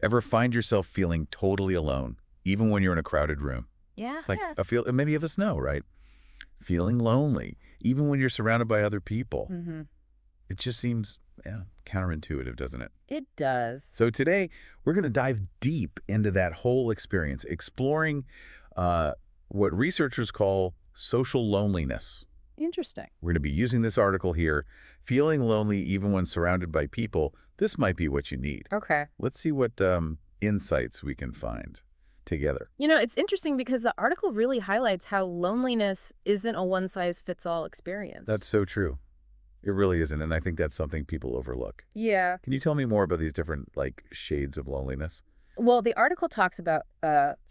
Ever find yourself feeling totally alone, even when you're in a crowded room? Yeah, Like yeah. I feel, and many of us know, right? Feeling lonely, even when you're surrounded by other people. Hmm. It just seems, yeah, counterintuitive, doesn't it? It does. So today, we're going to dive deep into that whole experience, exploring uh, what researchers call social loneliness. Interesting. We're going to be using this article here. Feeling lonely even when surrounded by people, this might be what you need. Okay. Let's see what insights we can find together. It's interesting because the article really highlights how loneliness isn't a one-size-fits-all That's experience. so true. It really isn't, and I think that's something people overlook. Yeah. Can you tell me more about these different, like, shades of loneliness? Well, the article talks about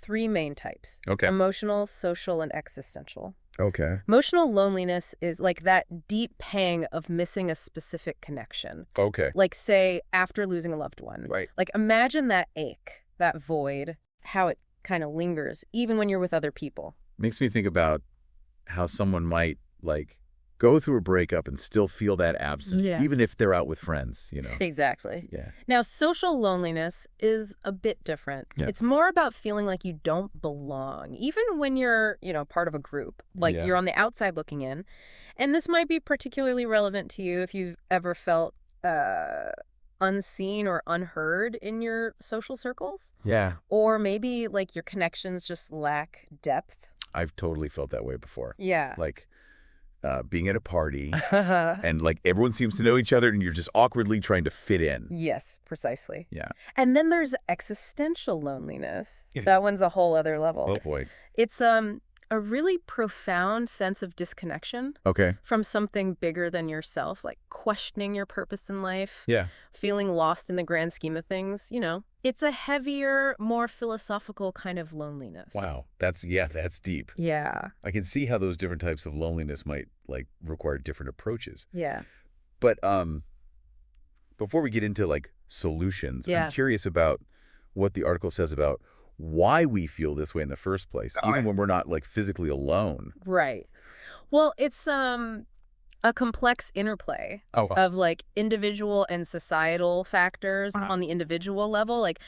three main types: Okay. emotional, social, and existential. Okay. Emotional loneliness is like that deep pang of missing a specific connection. Okay. Like, say, after losing a loved one. Right. Like, imagine that ache, that void, how it kind of lingers, even when you're with other people. Makes me think about how someone might, like, go through a breakup and still feel that absence, Yeah. even if they're out with friends. Exactly. Yeah. Now, social loneliness is a bit different. Yeah. It's more about feeling like you don't belong, even when you're, part of a group, like Yeah. you're on the outside looking in. And this might be particularly relevant to you if you've ever felt unseen or unheard in your social circles, Yeah. or maybe like your connections just lack depth. I've totally felt that way before. Yeah. Like, being at a party and, like, everyone seems to know each other and you're just awkwardly trying to fit in. Yes, precisely. Yeah. And then there's existential loneliness. Yeah. That one's a whole other level. Oh, boy. It's a really profound sense of disconnection Okay. from something bigger than yourself, like questioning your purpose in life, Yeah. feeling lost in the grand scheme of things. It's a heavier, more philosophical kind of loneliness. Wow. That's deep. Yeah. I can see how those different types of loneliness might, like, require different approaches. Yeah. But before we get into, like, solutions, Yeah. I'm curious about what the article says about why we feel this way in the first place, even when we're not, like, physically alone. Right. Well, it's a complex interplay Oh. of like individual and societal factors on the individual level. Like,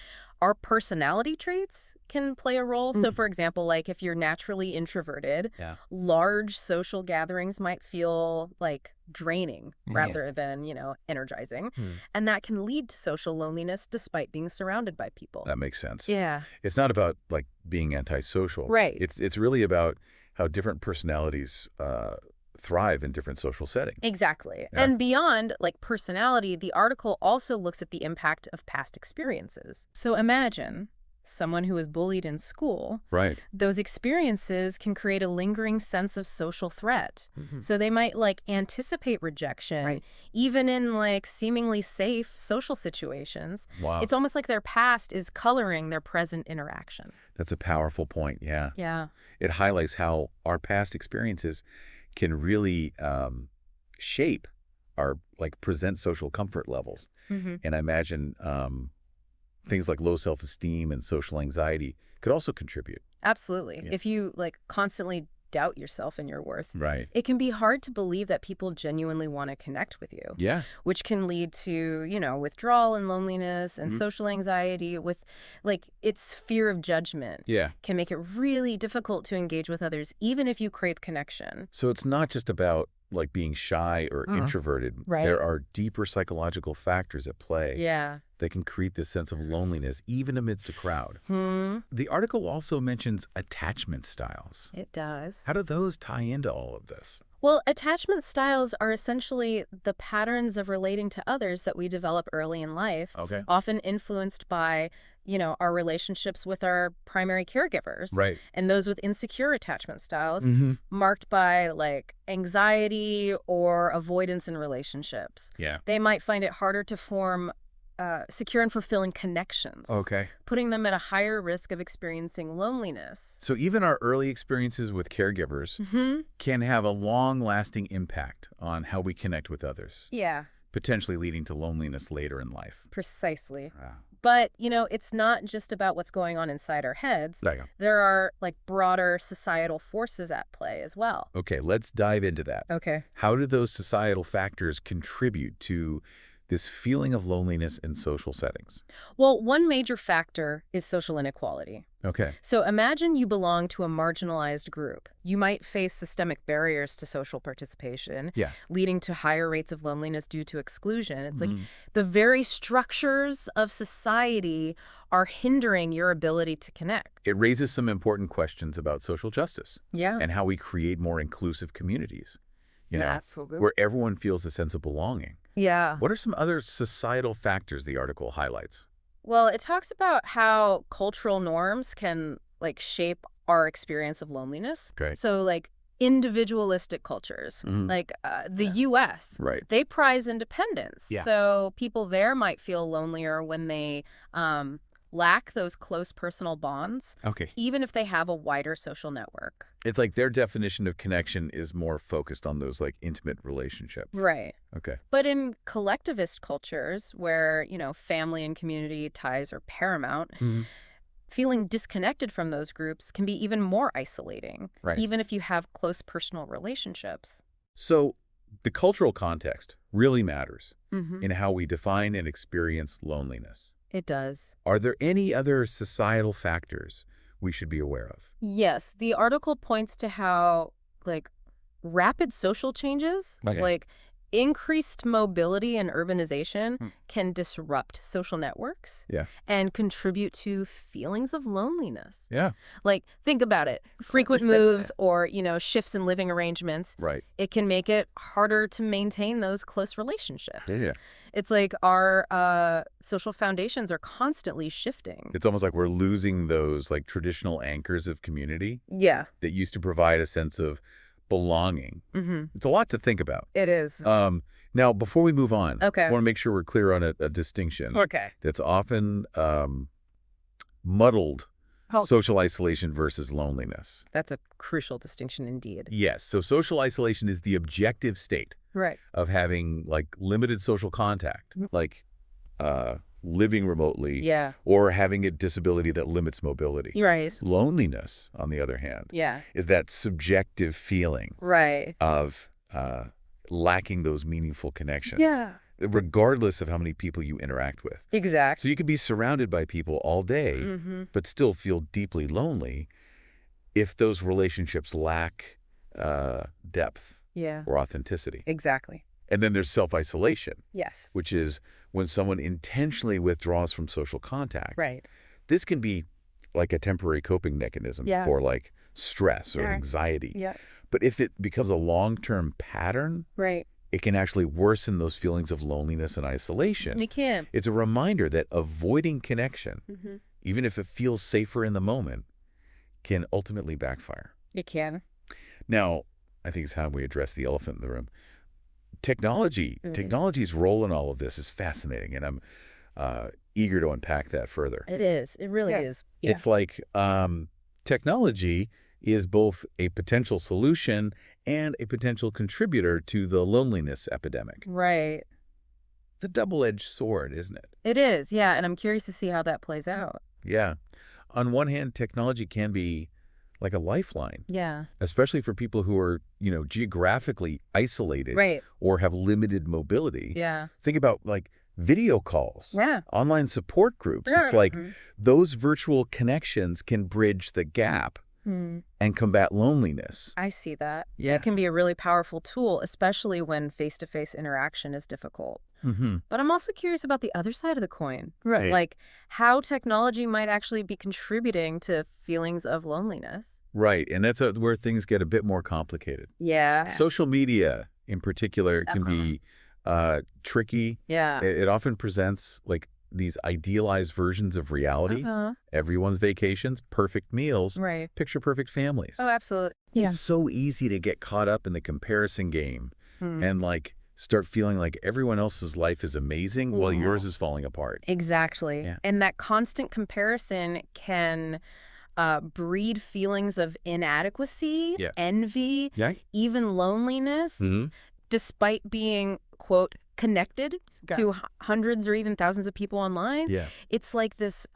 our personality traits can play a role. So, for example, like if you're naturally introverted, Yeah. large social gatherings might feel like draining Yeah. rather than, energizing. And that can lead to social loneliness despite being surrounded by people. That makes sense. Yeah. It's not about, like, being antisocial. Right. It's really about how different personalities thrive in different social settings. Exactly. Yeah. And beyond like personality, the article also looks at the impact of past experiences. So imagine someone who was bullied in school. Right. Those experiences can create a lingering sense of social threat. So they might like anticipate rejection, Right. even in like seemingly safe social situations. Wow. It's almost like their past is coloring their present interaction. That's a powerful point. Yeah. Yeah. It highlights how our past experiences can really shape our, like, present social comfort levels. Mm-hmm. And I imagine things like low self-esteem and social anxiety could also contribute. Absolutely. Yeah. If you like constantly doubt yourself and your worth, Right. it can be hard to believe that people genuinely want to connect with you, Yeah. which can lead to, withdrawal and loneliness and social anxiety with like its fear of judgment Yeah. can make it really difficult to engage with others, even if you crave connection. So it's not just about, like, being shy or introverted. Right. There are deeper psychological factors at play Yeah. that can create this sense of loneliness even amidst a crowd. Hmm. The article also mentions attachment styles. It does. How do those tie into all of this? Well, attachment styles are essentially the patterns of relating to others that we develop early in life, Okay. often influenced by, our relationships with our primary caregivers. Right. And those with insecure attachment styles, Mm-hmm. marked by like anxiety or avoidance in relationships. Yeah. They might find it harder to form secure and fulfilling connections, Okay. putting them at a higher risk of experiencing loneliness. So even our early experiences with caregivers Mm-hmm. can have a long-lasting impact on how we connect with others, Yeah, potentially leading to loneliness later in life. precisely. Wow. But, it's not just about what's going on inside our heads. There you go. There are like broader societal forces at play as well. Okay, let's dive into that. Okay. How do those societal factors contribute to this feeling of loneliness in social settings? Well, one major factor is social inequality. Okay. So imagine you belong to a marginalized group. You might face systemic barriers to social participation, Yeah. leading to higher rates of loneliness due to exclusion. It's like Mhm. the very structures of society are hindering your ability to connect. It raises some important questions about social justice Yeah. and how we create more inclusive communities, Absolutely. where everyone feels a sense of belonging. Yeah. What are some other societal factors the article highlights? Well, it talks about how cultural norms can shape our experience of loneliness. Okay. So individualistic cultures, Mhm. the US, Right. they prize independence. Yeah. So people there might feel lonelier when they lack those close personal bonds, Okay. even if they have a wider social network. It's like their definition of connection is more focused on those like intimate relationships. Right. Okay. But in collectivist cultures where, family and community ties are paramount, Mhm. feeling disconnected from those groups can be even more isolating, Right. even if you have close personal relationships. So the cultural context really matters Mm-hmm. in how we define and experience loneliness. It does. Are there any other societal factors we should be aware of? Yes, the article points to how, rapid social changes, Okay. increased mobility and urbanization Hmm. can disrupt social networks Yeah. and contribute to feelings of loneliness. Yeah. Think about it. Frequent respect moves or, shifts in living arrangements, Right. it can make it harder to maintain those close relationships. Yeah. It's like our social foundations are constantly shifting. It's almost like we're losing those like traditional anchors of community Yeah. that used to provide a sense of belonging. Mm-hmm. It's a lot to think about. It is. Now, before we move on, Okay. I want to make sure we're clear on a distinction Okay. that's often muddled: Oh. social isolation versus loneliness. That's a crucial distinction indeed. Yes, so social isolation is the objective state Right. of having like limited social contact, like living remotely Yeah. or having a disability that limits mobility. Right. Loneliness, on the other hand, Yeah. is that subjective feeling Right. of lacking those meaningful connections, Yeah. regardless of how many people you interact with. Exactly. So you could be surrounded by people all day, Mm-hmm. but still feel deeply lonely if those relationships lack depth Yeah. or authenticity. Exactly. And then there's self-isolation, Yes. which is when someone intentionally withdraws from social contact. Right. This can be like a temporary coping mechanism Yeah. for like stress or Sure. anxiety. Yeah. But if it becomes a long-term pattern, Right. it can actually worsen those feelings of loneliness and isolation. It can. It's a reminder that avoiding connection, Mm-hmm. even if it feels safer in the moment, can ultimately backfire. It can. Now, I think it's how we address the elephant in the room. Mhm. Technology's role in all of this is fascinating, and I'm eager to unpack that further. It is. It really is. Yeah. It's like technology is both a potential solution and a potential contributor to the loneliness epidemic. Right. It's a double-edged sword, isn't it? It is. Yeah. And I'm curious to see how that plays out. Yeah. On one hand, technology can be like a lifeline, Yeah. especially for people who are, geographically isolated Right. or have limited mobility. Yeah. Think about like video calls, Yeah. online support groups. It's like Mhm. those virtual connections can bridge the gap Hmm. and combat loneliness. I see that. Yeah. It can be a really powerful tool, especially when face-to-face interaction is difficult. Mm-hmm. But I'm also curious about the other side of the coin, Right. like how technology might actually be contributing to feelings of loneliness. Right. And that's where things get a bit more complicated. Yeah. Social media in particular can be tricky. Yeah. It often presents like these idealized versions of reality. Uh-huh. Everyone's vacations, perfect meals, Right. picture perfect families. Oh, absolutely. Yeah. It's so easy to get caught up in the comparison game Hmm. and like start feeling like everyone else's life is amazing while Yeah. yours is falling apart. Exactly. Yeah. And that constant comparison can breed feelings of inadequacy, Yeah. envy, Yeah. even loneliness, Mm-hmm. despite being, quote, connected Got to hundreds or even thousands of people online. Yeah. It's like this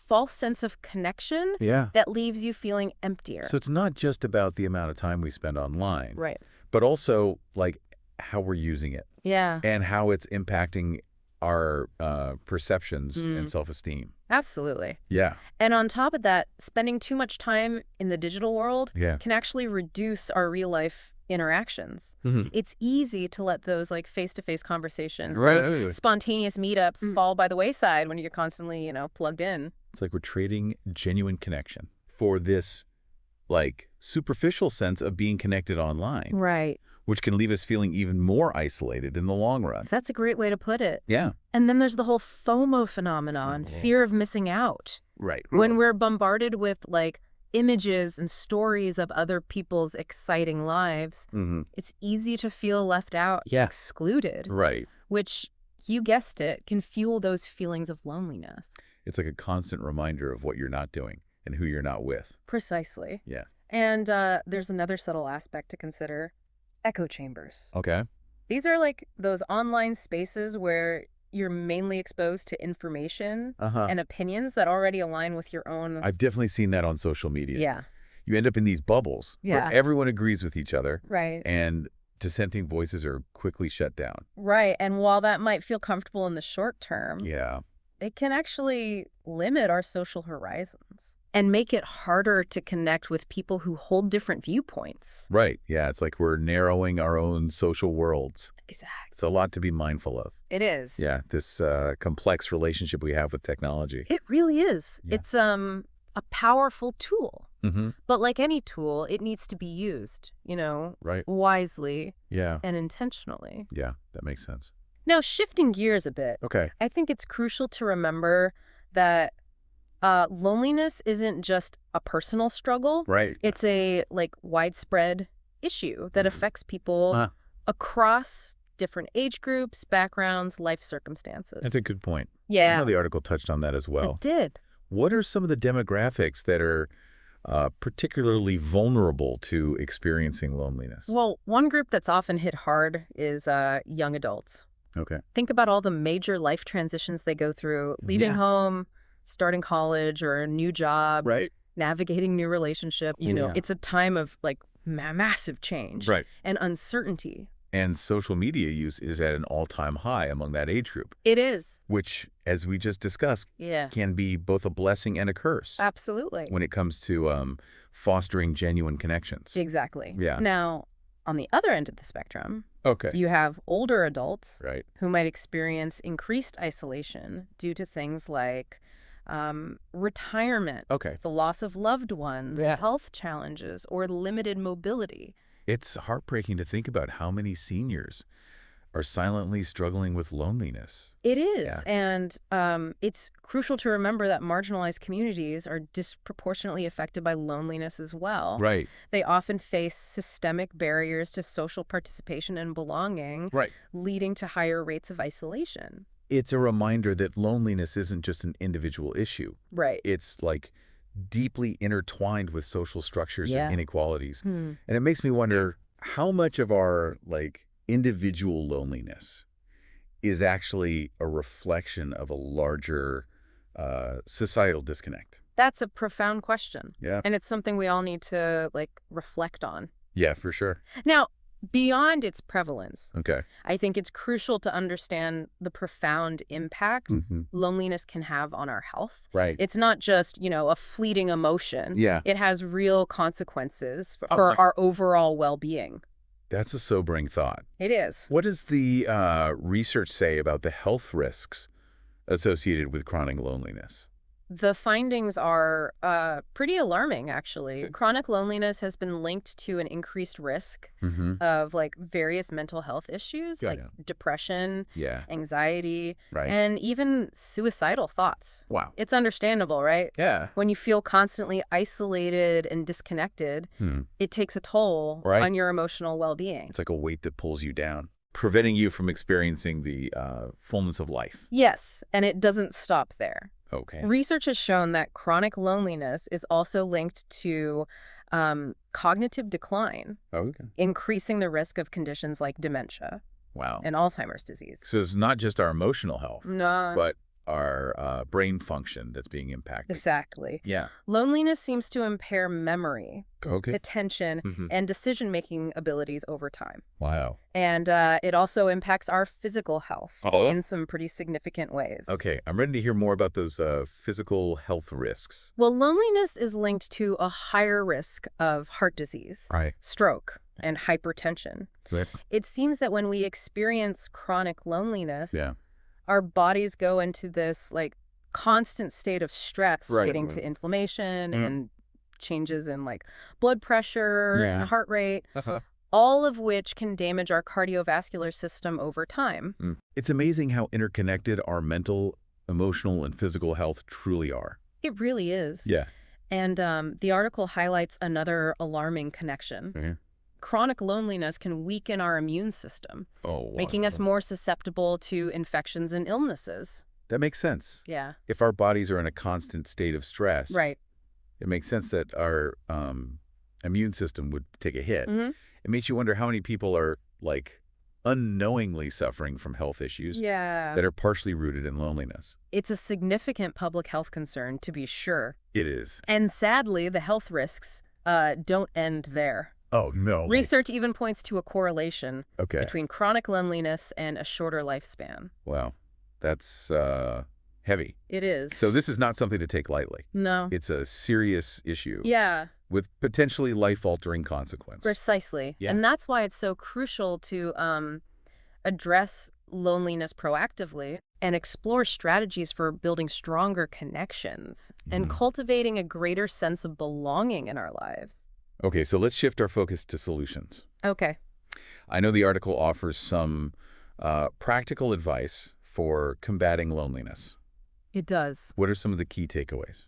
false sense of connection Yeah. that leaves you feeling emptier. So it's not just about the amount of time we spend online, Right. but also like how we're using it Yeah. and how it's impacting our perceptions and Mm. self-esteem. Absolutely. Yeah. And on top of that, spending too much time in the digital world Yeah. can actually reduce our real life interactions. Mhm. It's easy to let those like face-to-face conversations, Right. those spontaneous meetups fall by the wayside when you're constantly, plugged in. It's like we're trading genuine connection for this like superficial sense of being connected online, Right. which can leave us feeling even more isolated in the long run. That's a great way to put it. Yeah. And then there's the whole FOMO phenomenon, Mhm. fear of missing out. Right. When we're bombarded with like images and stories of other people's exciting lives, Mhm. it's easy to feel left out, Yeah. excluded, Right. which, you guessed it, can fuel those feelings of loneliness. It's like a constant reminder of what you're not doing and who you're not with. Precisely. Yeah. And there's another subtle aspect to consider: echo chambers. Okay. These are like those online spaces where you're mainly exposed to information Uh-huh. and opinions that already align with your own. I've definitely seen that on social media. Yeah. You end up in these bubbles Yeah. where everyone agrees with each other Right. and dissenting voices are quickly shut down. Right. And while that might feel comfortable in the short term, Yeah. it can actually limit our social horizons and make it harder to connect with people who hold different viewpoints. Right. Yeah. It's like we're narrowing our own social worlds. Exactly. It's a lot to be mindful of. It is. Yeah. This complex relationship we have with technology. It really is. Yeah. It's a powerful tool. Mm-hmm. But like any tool, it needs to be used, Right. wisely Yeah. and intentionally. Yeah. That makes sense. Now, shifting gears a bit, Okay. I think it's crucial to remember that loneliness isn't just a personal struggle. Right. It's a widespread issue that Mhm. affects people Huh. across different age groups, backgrounds, life circumstances. That's a good point. I Yeah, know the article touched on that as well. it did. What are some of the demographics that are particularly vulnerable to experiencing loneliness? Well, one group that's often hit hard is young adults. Okay. Think about all the major life transitions they go through: leaving Yeah. home, starting college or a new job, Right. navigating new relationship. Yeah. It's a time of massive change Right. and uncertainty. And social media use is at an all-time high among that age group, It is. which, as we just discussed, Yeah, can be both a blessing and a curse absolutely. when it comes to fostering genuine connections. Exactly. Yeah. Now, on the other end of the spectrum, Okay. you have older adults Right. who might experience increased isolation due to things like retirement, Okay. the loss of loved ones, Yeah. health challenges, or limited mobility. It's heartbreaking to think about how many seniors are silently struggling with loneliness. It is. Yeah. And it's crucial to remember that marginalized communities are disproportionately affected by loneliness as well. Right. They often face systemic barriers to social participation and belonging, Right. leading to higher rates of isolation. It's a reminder that loneliness isn't just an individual issue. Right. It's like deeply intertwined with social structures Yeah. and inequalities. Hmm. And it makes me wonder how much of our individual loneliness is actually a reflection of a larger societal disconnect. That's a profound question. Yeah. And it's something we all need to reflect on. Yeah, for sure. Now, beyond its prevalence, Okay. I think it's crucial to understand the profound impact Mm-hmm. loneliness can have on our health. Right. It's not just, a fleeting emotion. Yeah. It has real consequences Oh, for our overall well-being. That's a sobering thought. It is. What does the research say about the health risks associated with chronic loneliness? The findings are pretty alarming, actually. Good. Chronic loneliness has been linked to an increased risk Mm-hmm. of various mental health issues Yeah, like yeah. depression, Yeah. anxiety, Right. and even suicidal thoughts. Wow. It's understandable, right? Yeah. When you feel constantly isolated and disconnected, Hmm. it takes a toll Right. on your emotional well-being. It's like a weight that pulls you down, preventing you from experiencing the fullness of life. Yes, and it doesn't stop there. Okay. Research has shown that chronic loneliness is also linked to cognitive decline, Okay. increasing the risk of conditions like dementia Wow. and Alzheimer's disease. So it's not just our emotional health, No, but our brain function that's being impacted. Exactly. Yeah. Loneliness seems to impair memory, Okay. attention, and decision-making abilities over time. Wow. And it also impacts our physical health Oh. in some pretty significant ways. Okay, I'm ready to hear more about those physical health risks. Well, loneliness is linked to a higher risk of heart disease, Right. stroke, and hypertension. Right. It seems that when we experience chronic loneliness, Yeah. our bodies go into this like constant state of stress, Right. leading to inflammation Mm. and changes in like blood pressure Yeah. and heart rate, Uh-huh. all of which can damage our cardiovascular system over time. It's amazing how interconnected our mental, emotional, and physical health truly are. It really is. Yeah. And the article highlights another alarming connection. Mm-hmm. Chronic loneliness can weaken our immune system, Oh, making us more susceptible to infections and illnesses. That makes sense. Yeah. If our bodies are in a constant state of stress, Right. it makes sense that our immune system would take a hit. Mhm. It makes you wonder how many people are, like, unknowingly suffering from health issues Yeah. that are partially rooted in loneliness. It's a significant public health concern, to be sure. It is. And sadly, the health risks don't end there. Oh, no. Research even points to a correlation Okay. between chronic loneliness and a shorter lifespan. Wow. That's heavy. It is. So this is not something to take lightly. No. It's a serious issue Yeah, with potentially life-altering consequence. precisely. Yeah. And that's why it's so crucial to address loneliness proactively and explore strategies for building stronger connections and Mhm. cultivating a greater sense of belonging in our lives. Okay, so let's shift our focus to solutions. Okay. I know the article offers some practical advice for combating loneliness. It does. What are some of the key takeaways?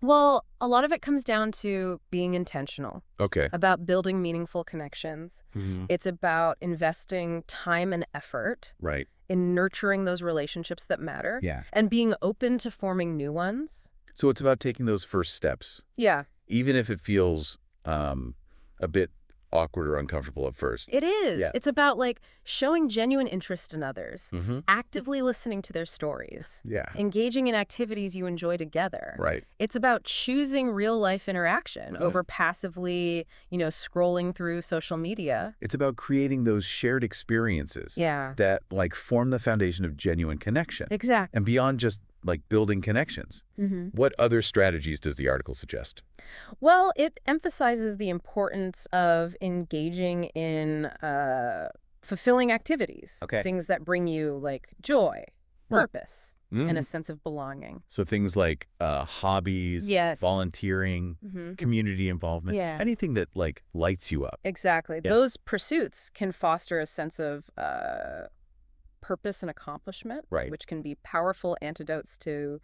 Well, a lot of it comes down to being intentional Okay. about building meaningful connections. Mm-hmm. It's about investing time and effort Right. in nurturing those relationships that matter Yeah. and being open to forming new ones. So it's about taking those first steps, Yeah, even if it feels a bit awkward or uncomfortable at first. it is. Yeah. It's about like showing genuine interest in others, Mm-hmm. actively listening to their stories, Yeah. engaging in activities you enjoy together. Right. It's about choosing real life interaction over passively, scrolling through social media. It's about creating those shared experiences Yeah, that like form the foundation of genuine connection. exactly. And beyond just like building connections. Mm-hmm. What other strategies does the article suggest? Well, it emphasizes the importance of engaging in fulfilling activities. Okay. Things that bring you like joy, purpose, and Mm. a sense of belonging. So things like hobbies, Yes. volunteering, Mm-hmm. community involvement, Yeah. anything that like lights you up. Exactly. Yeah. Those pursuits can foster a sense of purpose and accomplishment, Right. which can be powerful antidotes to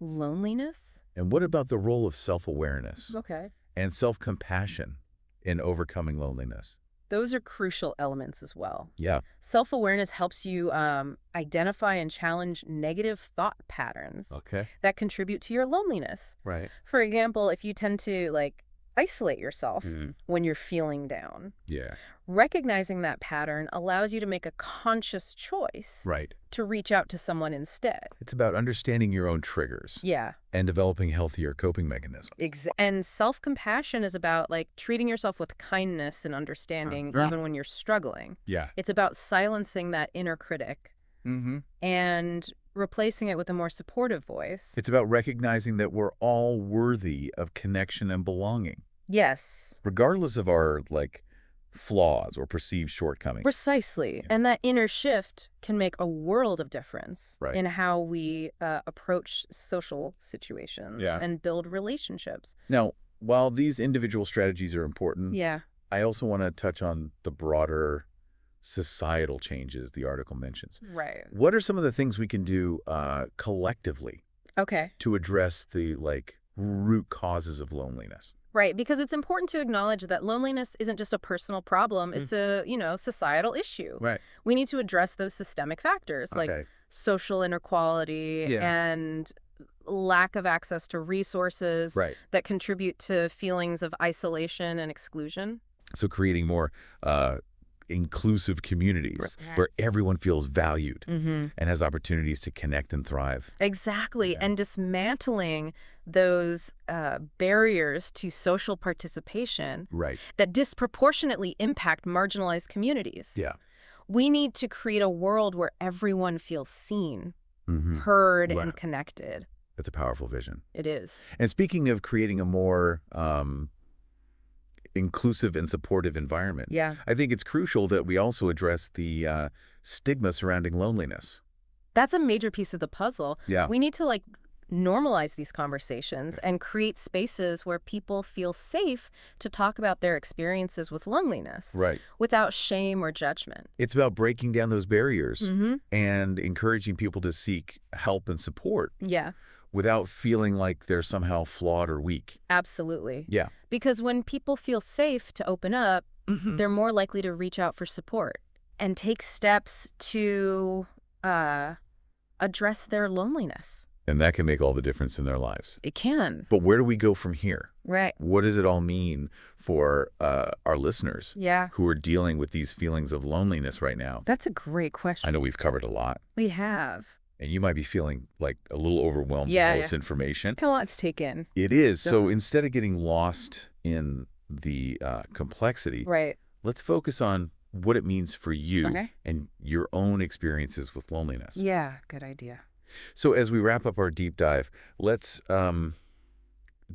loneliness. And what about the role of self-awareness Okay. and self-compassion in overcoming loneliness? Those are crucial elements as well. Yeah. Self-awareness helps you identify and challenge negative thought patterns Okay. that contribute to your loneliness. Right. For example, if you tend to like isolate yourself Mhm. when you're feeling down, Yeah. recognizing that pattern allows you to make a conscious choice Right. to reach out to someone instead. It's about understanding your own triggers Yeah. and developing healthier coping mechanisms. And self-compassion is about like treating yourself with kindness and understanding even when you're struggling. Yeah. It's about silencing that inner critic Mm-hmm. and replacing it with a more supportive voice. It's about recognizing that we're all worthy of connection and belonging, Yes, regardless of our like flaws or perceived shortcomings. precisely. Yeah. And that inner shift can make a world of difference Right. in how we approach social situations Yeah. and build relationships. Now, while these individual strategies are important, Yeah. I also want to touch on the broader societal changes the article mentions. Right. What are some of the things we can do collectively Okay. to address the like root causes of loneliness? Right, because it's important to acknowledge that loneliness isn't just a personal problem, it's a, societal issue. Right. We need to address those systemic factors like Okay. social inequality Yeah. and lack of access to resources Right. that contribute to feelings of isolation and exclusion. So creating more inclusive communities Right. where everyone feels valued Mm-hmm. and has opportunities to connect and thrive. Exactly. Yeah. And dismantling those barriers to social participation Right. that disproportionately impact marginalized communities. Yeah. We need to create a world where everyone feels seen, Mm-hmm. heard, Wow. and connected. That's a powerful vision. It is. And speaking of creating a more inclusive and supportive environment, Yeah. I think it's crucial that we also address the stigma surrounding loneliness. That's a major piece of the puzzle. Yeah. We need to normalize these conversations and create spaces where people feel safe to talk about their experiences with loneliness Right. without shame or judgment. It's about breaking down those barriers Mm-hmm. and encouraging people to seek help and support Yeah, without feeling like they're somehow flawed or weak. absolutely. Yeah. Because when people feel safe to open up, Mm-hmm. they're more likely to reach out for support and take steps to address their loneliness. And that can make all the difference in their lives. It can. But where do we go from here? Right. What does it all mean for our listeners Yeah. who are dealing with these feelings of loneliness right now? That's a great question. I know we've covered a lot, We have. and you might be feeling like a little overwhelmed Yeah, with all this information. A lot to take in. It is. So Definitely. instead of getting lost in the complexity, Right. let's focus on what it means for you Okay. and your own experiences with loneliness. Yeah, good idea. So as we wrap up our deep dive, let's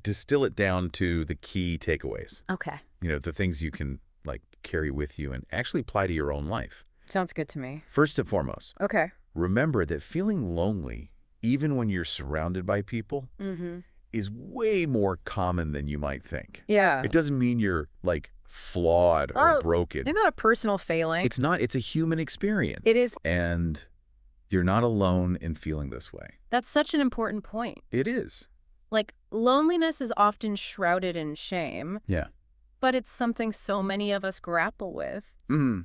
distill it down to the key takeaways. Okay. The things you can carry with you and actually apply to your own life. Sounds good to me. First and foremost, Okay. remember that feeling lonely, even when you're surrounded by people, Mm-hmm. is way more common than you might think. Yeah. It doesn't mean you're flawed or broken. Isn't that a personal failing? It's not. It's a human experience. It is. And you're not alone in feeling this way. That's such an important point. It is. Loneliness is often shrouded in shame, Yeah. but it's something so many of us grapple with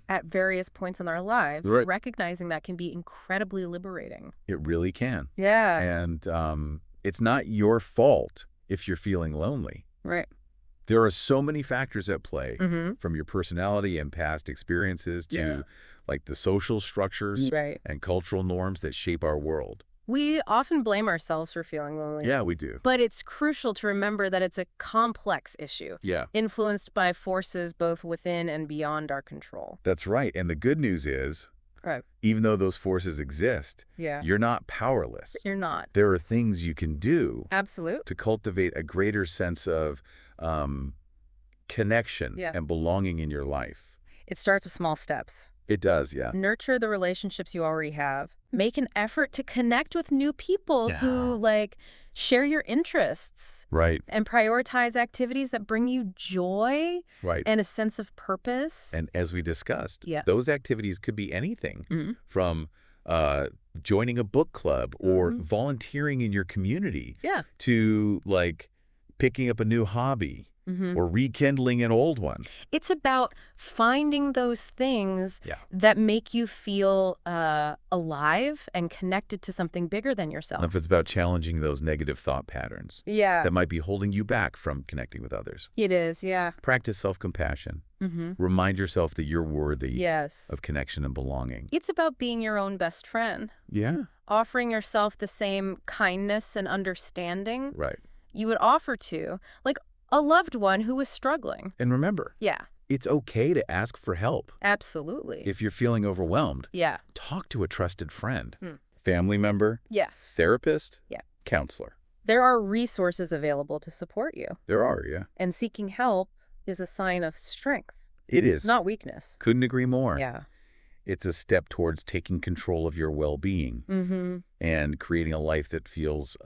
at various points in our lives. Right. Recognizing that can be incredibly liberating. It really can. Yeah. And it's not your fault if you're feeling lonely. Right. There are so many factors at play, Mm-hmm. from your personality and past experiences to the social structures Right. and cultural norms that shape our world. We often blame ourselves for feeling lonely. Yeah, we do. But it's crucial to remember that it's a complex issue, Yeah, influenced by forces both within and beyond our control. that's right. And the good news is, Right. even though those forces exist, Yeah. you're not powerless. You're not. There are things you can do Absolutely. to cultivate a greater sense of connection Yeah. and belonging in your life. It starts with small steps. It does, yeah. Nurture the relationships you already have. Make an effort to connect with new people Yeah. who, share your interests Right, and prioritize activities that bring you joy right. and a sense of purpose. And as we discussed, Yeah. those activities could be anything Mhm. from joining a book club or Mhm. volunteering in your community Yeah. to picking up a new hobby Mhm. or rekindling an old one. It's about finding those things Yeah. that make you feel alive and connected to something bigger than And yourself. if it's about challenging those negative thought patterns Yeah, that might be holding you back from connecting with others. it is. Yeah. Practice self-compassion. Mm-hmm. Remind yourself that you're worthy Yes. of connection and belonging. It's about being your own best friend, Yeah, offering yourself the same kindness and understanding right. you would offer to, a loved one who was struggling. And remember, Yeah, it's okay to ask for help. absolutely. If you're feeling overwhelmed, Yeah. talk to a trusted friend, Hmm. family member, Yes. therapist, Yeah. counselor. There are resources available to support you, There are, yeah. and seeking help is a sign of strength, It is. not weakness. Couldn't agree more. Yeah. It's a step towards taking control of your well-being Mm-hmm. and creating a life that feels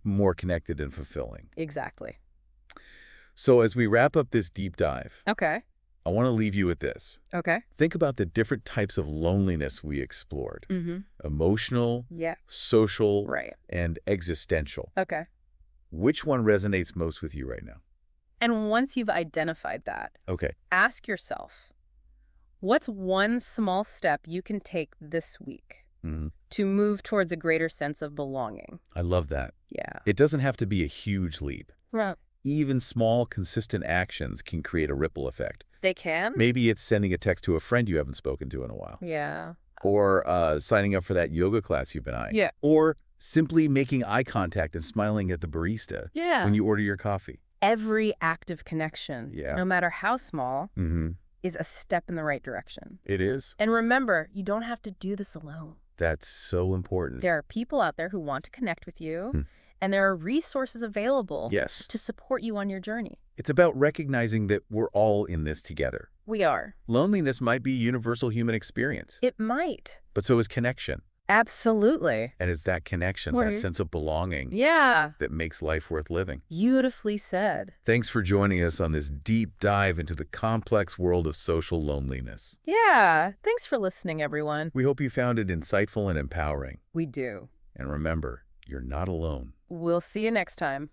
more connected and fulfilling. Exactly. So as we wrap up this deep dive, Okay. I want to leave you with this. Okay. Think about the different types of loneliness we explored. Mm-hmm. Emotional, Yeah. social, Right. and existential. Okay. Which one resonates most with you right now? And once you've identified that, Okay. ask yourself, what's one small step you can take this week Mhm. to move towards a greater sense of belonging? I love that. Yeah. It doesn't have to be a huge leap. Right. even small, consistent actions can create a ripple effect. They can? Maybe it's sending a text to a friend you haven't spoken to in a while. Yeah. Or signing up for that yoga class you've been eyeing. Yeah. Or simply making eye contact and smiling at the barista Yeah. when you order your coffee. Every act of connection, Yeah. no matter how small, Mm-hmm. is a step in the right direction. It is. And remember, you don't have to do this alone. That's so important. There are people out there who want to connect with you, Hmm. and there are resources available Yes. to support you on your journey. It's about recognizing that we're all in this together. We are. Loneliness might be a universal human experience, It might. but so is connection. Absolutely. And it's that connection, Right. that sense of belonging, Yeah. that makes life worth living. Beautifully said. Thanks for joining us on this deep dive into the complex world of social loneliness. Yeah. Thanks for listening, everyone. We hope you found it insightful and empowering. We do. And remember, you're not alone. We'll see you next time.